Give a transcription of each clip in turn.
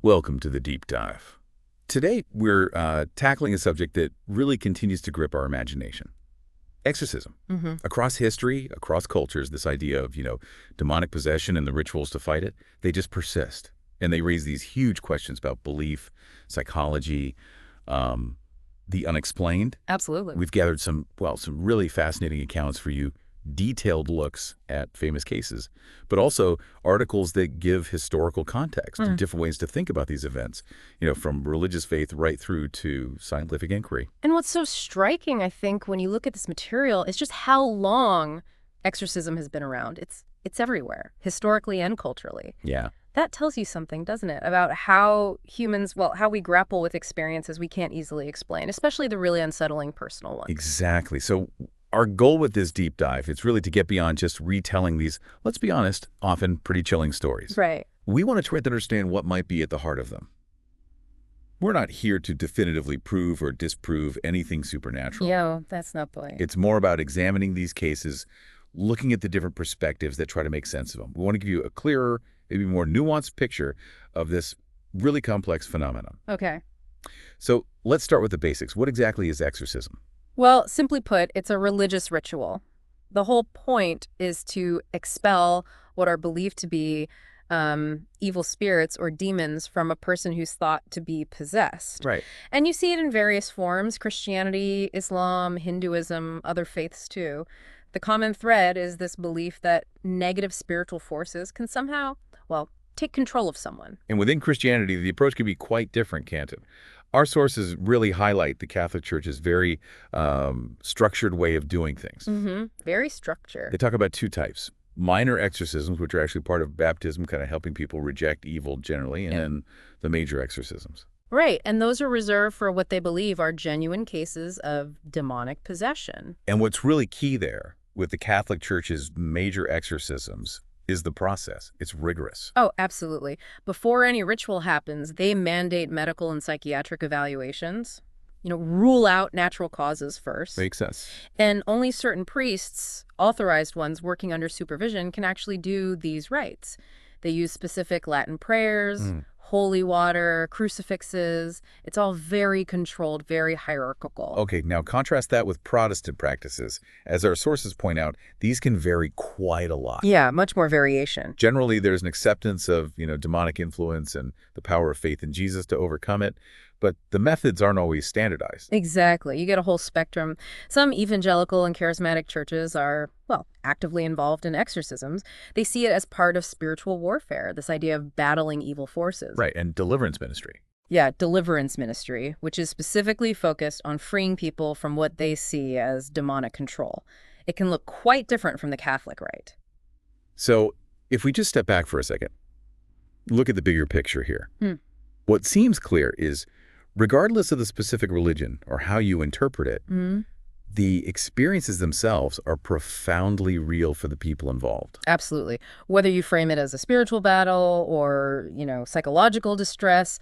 Welcome to the Deep Dive. Today, we're tackling a subject that really continues to grip our imagination. Exorcism. Across history, across cultures, this idea of, demonic possession and the rituals to fight it, they just persist. And they raise these huge questions about belief, psychology, the unexplained. Absolutely. We've gathered some really fascinating accounts for you, detailed looks at famous cases, but also articles that give historical context and different ways to think about these events, from religious faith right through to scientific inquiry. And what's so striking, I think, when you look at this material is just how long exorcism has been around. It's everywhere, historically and culturally. Yeah. That tells you something, doesn't it, about how humans, how we grapple with experiences we can't easily explain, especially the really unsettling personal ones. Exactly. So our goal with this deep dive is really to get beyond just retelling these, let's be honest, often pretty chilling stories. Right. We want to try to understand what might be at the heart of them. We're not here to definitively prove or disprove anything supernatural. Yeah, that's not the way. It's more about examining these cases, looking at the different perspectives that try to make sense of them. We want to give you a clearer, maybe more nuanced picture of this really complex phenomenon. Okay. So let's start with the basics. What exactly is exorcism? Well, simply put, it's a religious ritual. The whole point is to expel what are believed to be evil spirits or demons from a person who's thought to be possessed. Right. And you see it in various forms: Christianity, Islam, Hinduism, other faiths too. The common thread is this belief that negative spiritual forces can somehow, take control of someone. And within Christianity, the approach can be quite different, can't it? Our sources really highlight the Catholic Church's very structured way of doing things. Very structured. They talk about two types: minor exorcisms, which are actually part of baptism, kind of helping people reject evil generally, and then the major exorcisms. Right, and those are reserved for what they believe are genuine cases of demonic possession. And what's really key there with the Catholic Church's major exorcisms is the process. It's rigorous. Oh, absolutely. Before any ritual happens, they mandate medical and psychiatric evaluations, rule out natural causes first. Makes sense. And only certain priests, authorized ones working under supervision, can actually do these rites. They use specific Latin prayers, holy water, crucifixes. It's all very controlled, very hierarchical. Okay, now contrast that with Protestant practices. As our sources point out, these can vary quite a lot. Yeah, much more variation. Generally, there's an acceptance of, demonic influence and the power of faith in Jesus to overcome it, but the methods aren't always standardized. Exactly. You get a whole spectrum. Some evangelical and charismatic churches are, actively involved in exorcisms. They see it as part of spiritual warfare, this idea of battling evil forces. Right, and deliverance ministry. Yeah, deliverance ministry, which is specifically focused on freeing people from what they see as demonic control. It can look quite different from the Catholic rite. So if we just step back for a second, look at the bigger picture here. What seems clear is, regardless of the specific religion or how you interpret it, the experiences themselves are profoundly real for the people involved. Absolutely. Whether you frame it as a spiritual battle or, psychological distress,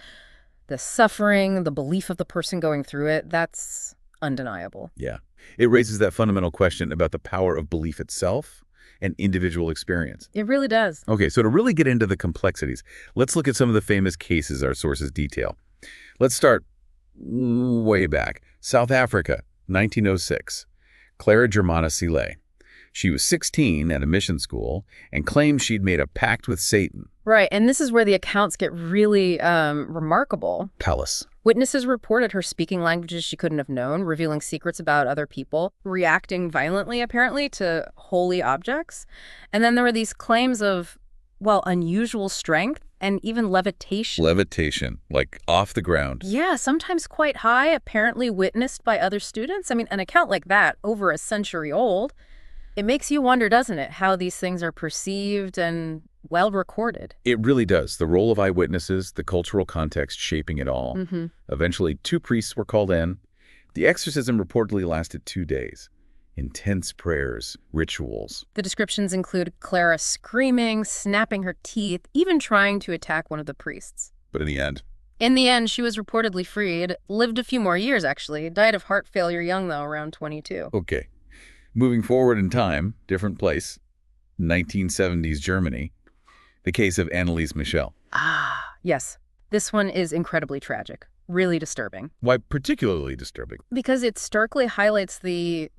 the suffering, the belief of the person going through it, that's undeniable. Yeah. It raises that fundamental question about the power of belief itself and individual experience. It really does. Okay, so to really get into the complexities, let's look at some of the famous cases our sources detail. Let's start way back. South Africa, 1906. Clara Germana Sile. She was 16 at a mission school and claimed she'd made a pact with Satan. Right, and this is where the accounts get really remarkable. Palace. Witnesses reported her speaking languages she couldn't have known, revealing secrets about other people, reacting violently, apparently, to holy objects. And then there were these claims of, unusual strength and even levitation. Levitation, like off the ground. Yeah, sometimes quite high, apparently witnessed by other students. I mean, an account like that, over a century old, it makes you wonder, doesn't it, how these things are perceived and well recorded. It really does. The role of eyewitnesses, the cultural context shaping it all. Eventually, 2 priests were called in. The exorcism reportedly lasted 2 days. Intense prayers, rituals. The descriptions include Clara screaming, snapping her teeth, even trying to attack one of the priests. But in the end? In the end, she was reportedly freed, lived a few more years, actually. Died of heart failure young, though, around 22. Okay. Moving forward in time, different place, 1970s Germany, the case of Anneliese Michel. Ah, yes. This one is incredibly tragic, really disturbing. Why particularly disturbing? Because it starkly highlights the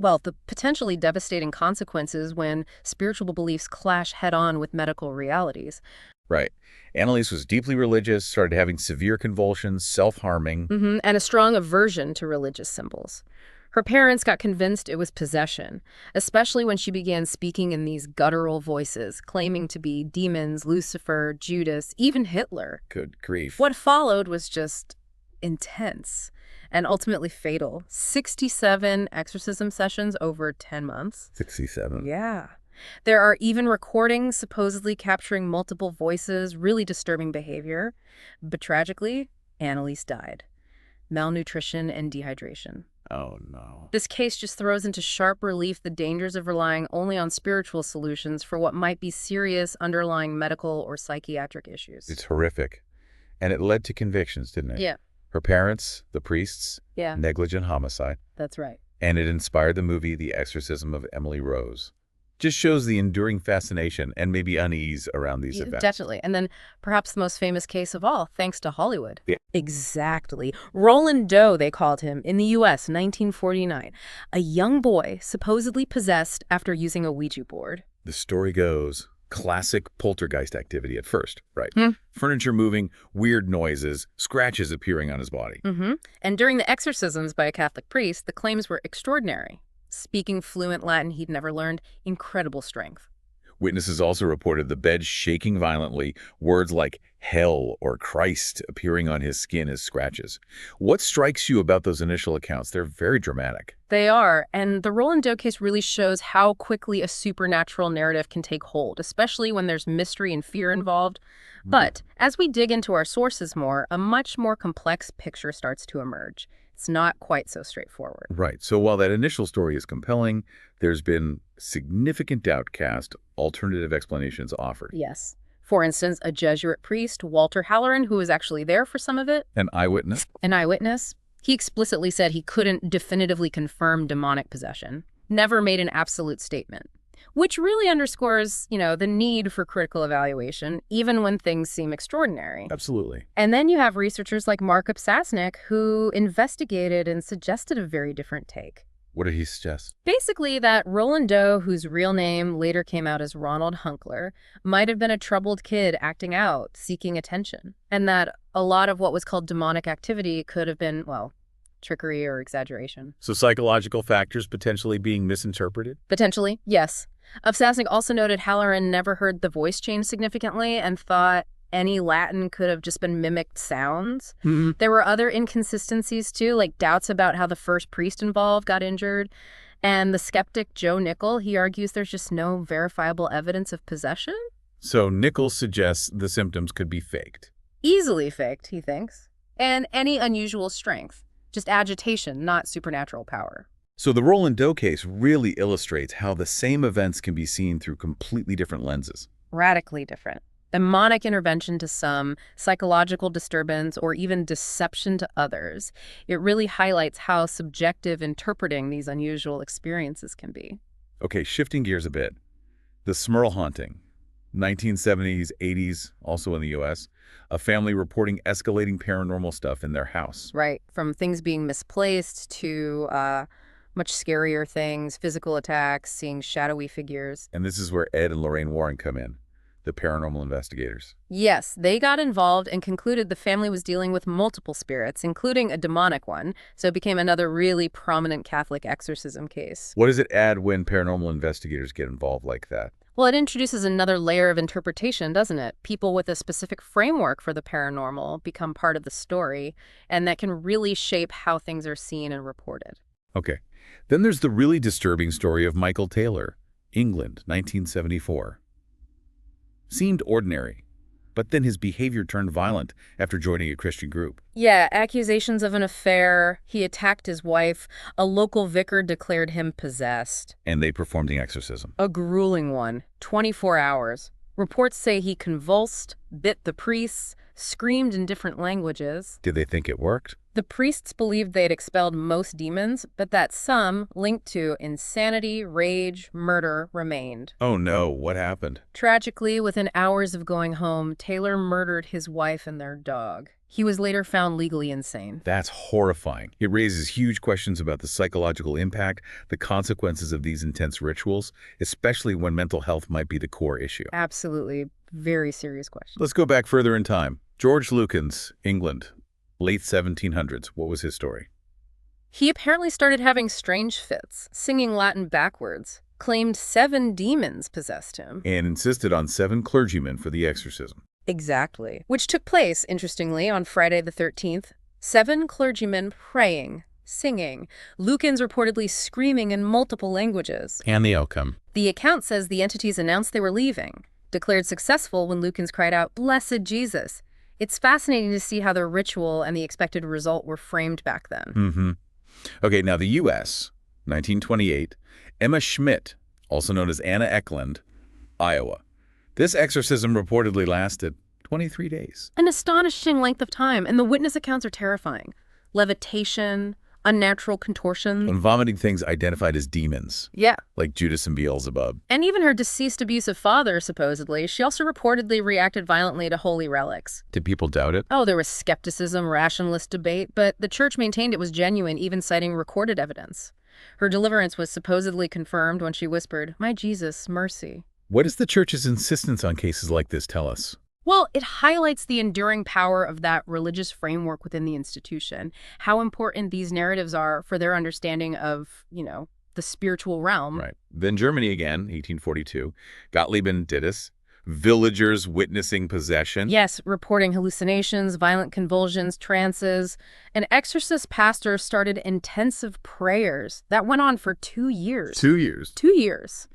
potentially devastating consequences when spiritual beliefs clash head-on with medical realities. Right. Anneliese was deeply religious, started having severe convulsions, self-harming. And a strong aversion to religious symbols. Her parents got convinced it was possession, especially when she began speaking in these guttural voices, claiming to be demons, Lucifer, Judas, even Hitler. Good grief. What followed was just intense and ultimately fatal. 67 exorcism sessions over 10 months. 67. Yeah. There are even recordings supposedly capturing multiple voices, really disturbing behavior. But tragically, Anneliese died. Malnutrition and dehydration. Oh, no. This case just throws into sharp relief the dangers of relying only on spiritual solutions for what might be serious underlying medical or psychiatric issues. It's horrific. And it led to convictions, didn't it? Yeah. Her parents, the priests, Yeah. negligent homicide. That's right. And it inspired the movie The Exorcism of Emily Rose. Just shows the enduring fascination and maybe unease around these events. Definitely. And then perhaps the most famous case of all, thanks to Hollywood. Yeah. Exactly. Roland Doe, they called him, in the U.S., 1949. A young boy supposedly possessed after using a Ouija board. The story goes, classic poltergeist activity at first, right? Furniture moving, weird noises, scratches appearing on his body. And during the exorcisms by a Catholic priest, the claims were extraordinary. Speaking fluent Latin he'd never learned, incredible strength. Witnesses also reported the bed shaking violently, words like hell or Christ appearing on his skin as scratches. What strikes you about those initial accounts? They're very dramatic. They are, and the Roland Doe case really shows how quickly a supernatural narrative can take hold, especially when there's mystery and fear involved. But as we dig into our sources more, a much more complex picture starts to emerge. It's not quite so straightforward. Right. So while that initial story is compelling, there's been significant doubt cast, alternative explanations offered. Yes. For instance, a Jesuit priest, Walter Halloran, who was actually there for some of it. An eyewitness? An eyewitness. He explicitly said he couldn't definitively confirm demonic possession. Never made an absolute statement. Which really underscores, the need for critical evaluation, even when things seem extraordinary. Absolutely. And then you have researchers like Mark Upsasnik, who investigated and suggested a very different take. What did he suggest? Basically that Roland Doe, whose real name later came out as Ronald Hunkler, might have been a troubled kid acting out, seeking attention. And that a lot of what was called demonic activity could have been, trickery or exaggeration. So psychological factors potentially being misinterpreted? Potentially, yes. Upsasnik also noted Halloran never heard the voice change significantly and thought any Latin could have just been mimicked sounds. There were other inconsistencies, too, like doubts about how the first priest involved got injured. And the skeptic Joe Nickel, he argues there's just no verifiable evidence of possession. So Nichols suggests the symptoms could be faked. Easily faked, he thinks. And any unusual strength. Just agitation, not supernatural power. So the Roland Doe case really illustrates how the same events can be seen through completely different lenses. Radically different. Demonic intervention to some, psychological disturbance, or even deception to others. It really highlights how subjective interpreting these unusual experiences can be. Okay, shifting gears a bit. The Smurl haunting. 1970s, 80s, also in the U.S., a family reporting escalating paranormal stuff in their house. Right, from things being misplaced to much scarier things, physical attacks, seeing shadowy figures. And this is where Ed and Lorraine Warren come in, the paranormal investigators. Yes, they got involved and concluded the family was dealing with multiple spirits, including a demonic one, so it became another really prominent Catholic exorcism case. What does it add when paranormal investigators get involved like that? Well, it introduces another layer of interpretation, doesn't it? People with a specific framework for the paranormal become part of the story, and that can really shape how things are seen and reported. Okay. Then there's the really disturbing story of Michael Taylor, England, 1974. Seemed ordinary, but then his behavior turned violent after joining a Christian group. Yeah, accusations of an affair. He attacked his wife. A local vicar declared him possessed. And they performed an exorcism. A grueling one, 24 hours. Reports say he convulsed, bit the priests, screamed in different languages. Did they think it worked? The priests believed they'd expelled most demons, but that some, linked to insanity, rage, murder, remained. Oh no, what happened? Tragically, within hours of going home, Taylor murdered his wife and their dog. He was later found legally insane. That's horrifying. It raises huge questions about the psychological impact, the consequences of these intense rituals, especially when mental health might be the core issue. Absolutely. Very serious question. Let's go back further in time. George Lukens, England, late 1700s. What was his story? He apparently started having strange fits, singing Latin backwards, claimed 7 demons possessed him. And insisted on 7 clergymen for the exorcism. Exactly. Which took place, interestingly, on Friday the 13th. 7 clergymen praying, singing, Lukens reportedly screaming in multiple languages. And the outcome? The account says the entities announced they were leaving, declared successful when Lukens cried out, "Blessed Jesus." It's fascinating to see how the ritual and the expected result were framed back then. Mm-hmm. Okay, now the U.S., 1928, Emma Schmidt, also known as Anna Eklund, Iowa. This exorcism reportedly lasted 23 days. An astonishing length of time, and the witness accounts are terrifying. Levitation, unnatural contortion. And vomiting things identified as demons. Yeah. Like Judas and Beelzebub. And even her deceased abusive father, supposedly, she also reportedly reacted violently to holy relics. Did people doubt it? Oh, there was skepticism, rationalist debate, but the church maintained it was genuine, even citing recorded evidence. Her deliverance was supposedly confirmed when she whispered, "My Jesus, mercy." What does the church's insistence on cases like this tell us? Well, it highlights the enduring power of that religious framework within the institution, how important these narratives are for their understanding of, the spiritual realm. Right. Then Germany again, 1842. Gottlieb and Dittus. Villagers witnessing possession. Yes, reporting hallucinations, violent convulsions, trances. An exorcist pastor started intensive prayers that went on for 2 years. 2 years. 2 years,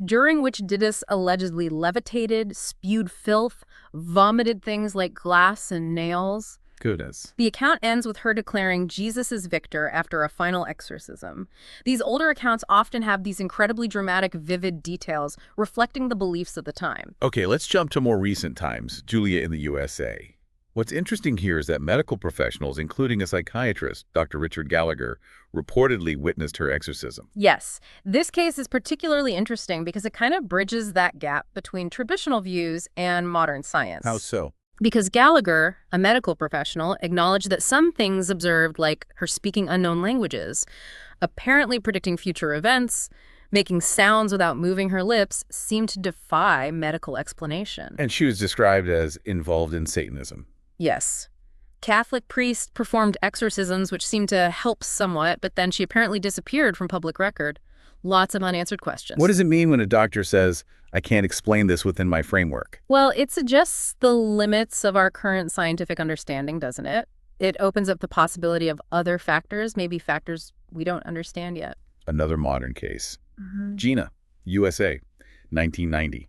during which Dittus allegedly levitated, spewed filth, vomited things like glass and nails. Goodness. The account ends with her declaring Jesus is victor after a final exorcism. These older accounts often have these incredibly dramatic, vivid details reflecting the beliefs of the time. Okay, let's jump to more recent times. Julia in the USA. What's interesting here is that medical professionals, including a psychiatrist, Dr. Richard Gallagher, reportedly witnessed her exorcism. Yes, this case is particularly interesting because it kind of bridges that gap between traditional views and modern science. How so? Because Gallagher, a medical professional, acknowledged that some things observed, like her speaking unknown languages, apparently predicting future events, making sounds without moving her lips, seemed to defy medical explanation. And she was described as involved in Satanism. Yes. Catholic priests performed exorcisms which seemed to help somewhat, but then she apparently disappeared from public record. Lots of unanswered questions. What does it mean when a doctor says, "I can't explain this within my framework"? Well, it suggests the limits of our current scientific understanding, doesn't it? It opens up the possibility of other factors, maybe factors we don't understand yet. Another modern case. Gina, USA, 1990.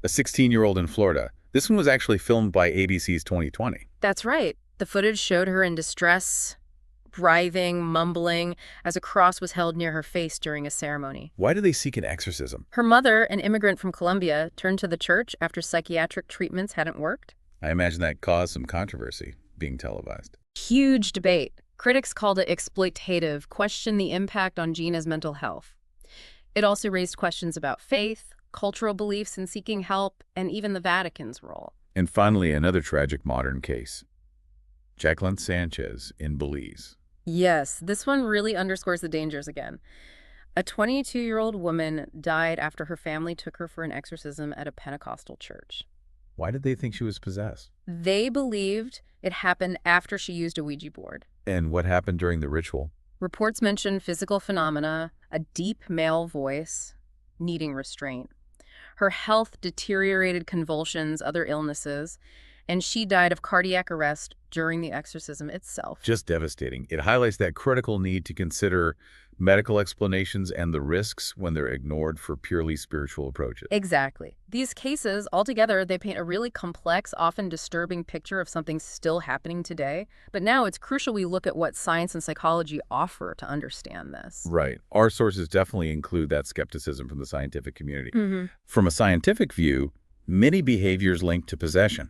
A 16-year-old in Florida. This one was actually filmed by ABC's 2020. That's right. The footage showed her in distress, writhing, mumbling, as a cross was held near her face during a ceremony. Why do they seek an exorcism? Her mother, an immigrant from Colombia, turned to the church after psychiatric treatments hadn't worked. I imagine that caused some controversy, being televised. Huge debate. Critics called it exploitative, questioned the impact on Gina's mental health. It also raised questions about faith, cultural beliefs in seeking help, and even the Vatican's role. And finally, another tragic modern case. Jacqueline Sanchez in Belize. Yes, this one really underscores the dangers again. A 22-year-old woman died after her family took her for an exorcism at a Pentecostal church. Why did they think she was possessed? They believed it happened after she used a Ouija board. And what happened during the ritual? Reports mention physical phenomena, a deep male voice, needing restraint. Her health deteriorated, convulsions, other illnesses, and she died of cardiac arrest during the exorcism itself. Just devastating. It highlights that critical need to consider medical explanations and the risks when they're ignored for purely spiritual approaches. Exactly. These cases, altogether, they paint a really complex, often disturbing picture of something still happening today. But now it's crucial we look at what science and psychology offer to understand this. Right. Our sources definitely include that skepticism from the scientific community. Mm-hmm. From a scientific view, many behaviors linked to possession,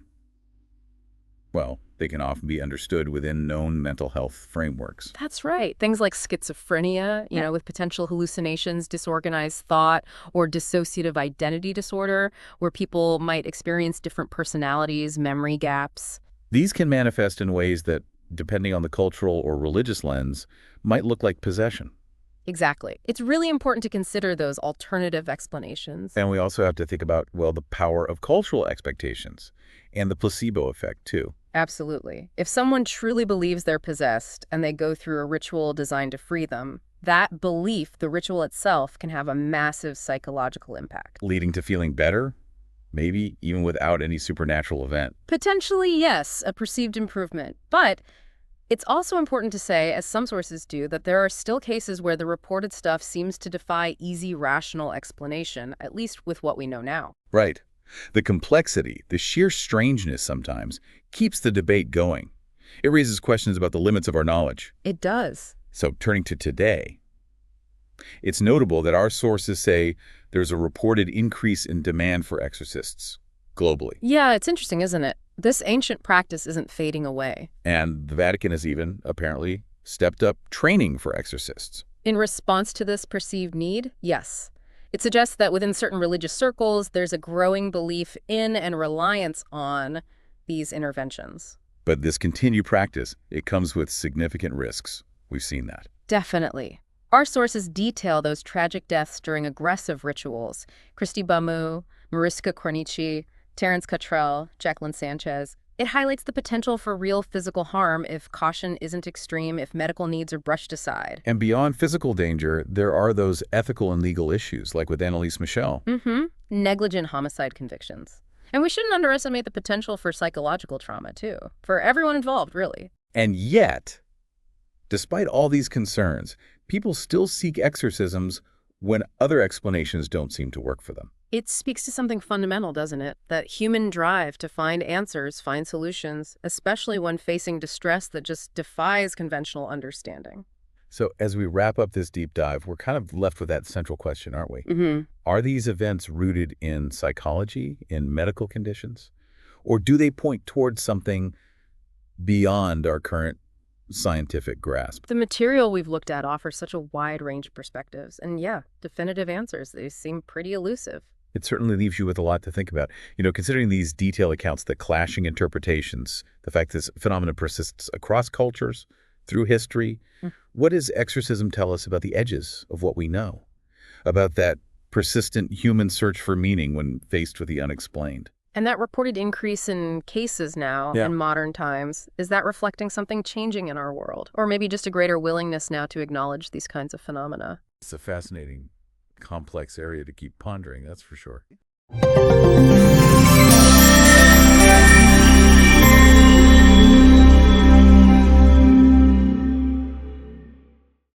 well, they can often be understood within known mental health frameworks. That's right. Things like schizophrenia, with potential hallucinations, disorganized thought, or dissociative identity disorder, where people might experience different personalities, memory gaps. These can manifest in ways that, depending on the cultural or religious lens, might look like possession. Exactly. It's really important to consider those alternative explanations. And we also have to think about, well, the power of cultural expectations and the placebo effect, too. Absolutely. If someone truly believes they're possessed and they go through a ritual designed to free them, that belief, the ritual itself, can have a massive psychological impact. Leading to feeling better, maybe even without any supernatural event. Potentially, yes, a perceived improvement. But it's also important to say, as some sources do, that there are still cases where the reported stuff seems to defy easy, rational explanation, at least with what we know now. Right. The complexity, the sheer strangeness sometimes, keeps the debate going. It raises questions about the limits of our knowledge. It does. So turning to today, it's notable that our sources say there's a reported increase in demand for exorcists globally. Yeah, it's interesting, isn't it? This ancient practice isn't fading away. And the Vatican has even, apparently, stepped up training for exorcists. In response to this perceived need, yes. It suggests that within certain religious circles, there's a growing belief in and reliance on these interventions. But this continued practice, it comes with significant risks. We've seen that. Definitely. Our sources detail those tragic deaths during aggressive rituals. Christy Bamu, Mariska Cornici, Terence Cottrell, Jacqueline Sanchez. It highlights the potential for real physical harm if caution isn't extreme, if medical needs are brushed aside. And beyond physical danger, there are those ethical and legal issues, like with Anneliese Michel. Negligent homicide convictions. And we shouldn't underestimate the potential for psychological trauma, too. For everyone involved, really. And yet, despite all these concerns, people still seek exorcisms when other explanations don't seem to work for them. It speaks to something fundamental, doesn't it? That human drive to find answers, find solutions, especially when facing distress that just defies conventional understanding. So as we wrap up this deep dive, we're kind of left with that central question, aren't we? Are these events rooted in psychology, in medical conditions? Or do they point towards something beyond our current scientific grasp? The material we've looked at offers such a wide range of perspectives. And yeah, definitive answers. They seem pretty elusive. It certainly leaves you with a lot to think about. You know, considering these detailed accounts, the clashing interpretations, the fact this phenomenon persists across cultures, through history, what does exorcism tell us about the edges of what we know? About that persistent human search for meaning when faced with the unexplained? And that reported increase in cases now in modern times, is that reflecting something changing in our world? Or maybe just a greater willingness now to acknowledge these kinds of phenomena? It's a fascinating, complex area to keep pondering, that's for sure.